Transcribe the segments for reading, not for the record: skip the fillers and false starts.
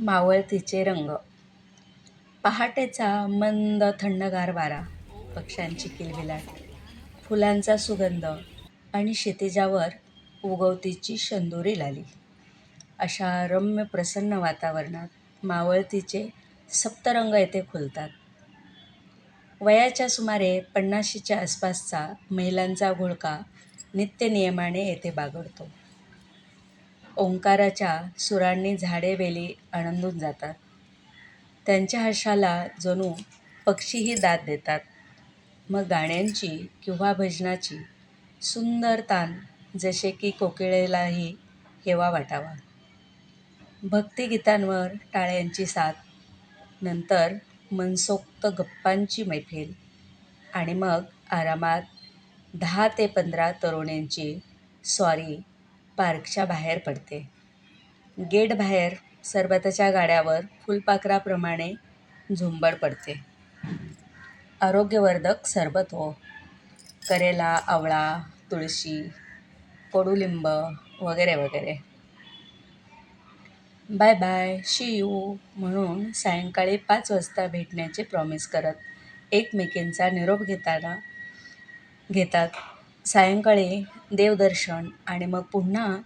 मावळतीचे रंग. पहाटेचा मंद थंडगार वारा, पक्ष्यांची किलबिलाट, फुलांचा सुगंध आणि क्षितिजावर उगवतीची शेंदुरी लाली. अशा रम्य प्रसन्न वातावरणात मावळतीचे सप्तरंग येथे खुलतात. वयाच्या सुमारे 50शीच्या आसपासचा महिलांचा घोळका नित्यनियमाने येथे बागडतो. ओंकाराच्या सुरांनी झाडे वेली आनंदून जातात. त्यांच्या हर्षाला जणू पक्षीही दाद देतात. मग गाण्यांची किंवा भजनाची सुंदर तान, जसे की कोकिळेलाही हेवा वाटावा. भक्तिगीतांवर टाळ्यांची साथ, नंतर मनसोक्त गप्पांची मैफिल आणि मग आरामात 10 ते 15 तरुणींची स्वारी पार्कच्या बाहेर पडते. गेट बाहेर सरबताच्या गाड्यावर फुलपाखराप्रमाणे झुंबड पडते. आरोग्यवर्धक सरबत हो. करेला, आवळा, तुळशी, कडुलिंब वगैरे वगैरे. बाय बाय, शी यू म्हणून सायंकाळी 5 वाजता भेटण्याचे प्रॉमिस करत एकमेकींचा निरोप घेतात. सायंकाळी देवदर्शन आणि मग पुन्हा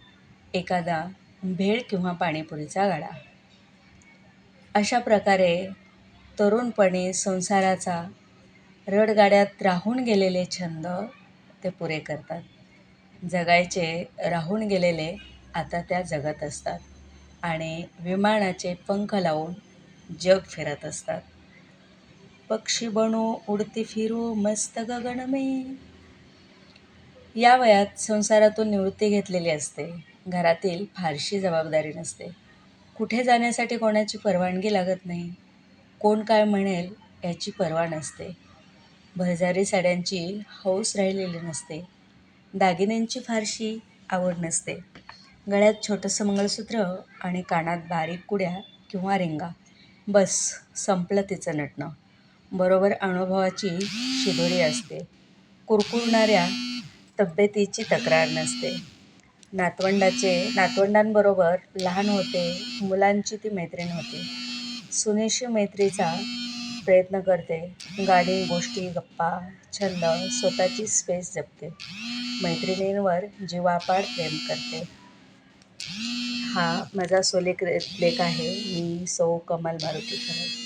एखादा भेळ किंवा पाणीपुरीचा गाडा. अशा प्रकारे तरुणपणी संसाराचा रडगाड्यात राहून गेलेले छंद ते पुरे करतात. जगायचे राहून गेलेले आता त्या जगत असतात आणि विमानाचे पंख लावून जग फिरत असतात. पक्षी बनू उडती फिरू मस्त गगन में. या वयात संसारातून निवृत्ती घेतलेली असते. घरातील फारशी जबाबदारी नसते. कुठे जाण्यासाठी कोणाची परवानगी लागत नाही. कोण काय म्हणेल याची पर्वा नसते. भरजारी साड्यांची हौस राहिलेली नसते. दागिन्यांची फारशी आवड नसते. गळ्यात छोटंसं मंगळसूत्र आणि कानात बारीक कुड्या किंवा रिंगा. बस, संपलं तिचं नटणं. बरोबर अनुभवाची शिदोरी असते. कुरकुरणाऱ्या तब्येतीची तक्रार नसते. नातवंडांबरोबर लहान होते मुलांची ती मैत्रीण होती. सुनेशी मैत्रीचा प्रयत्न करते. गाणी, गोष्टी, गप्पा, छंद, स्वतःची स्पेस जपते. मैत्रिणींवर जीवापाड प्रेम करते. हा माझा लेख आहे. मी सौ कमल मारुती खरड.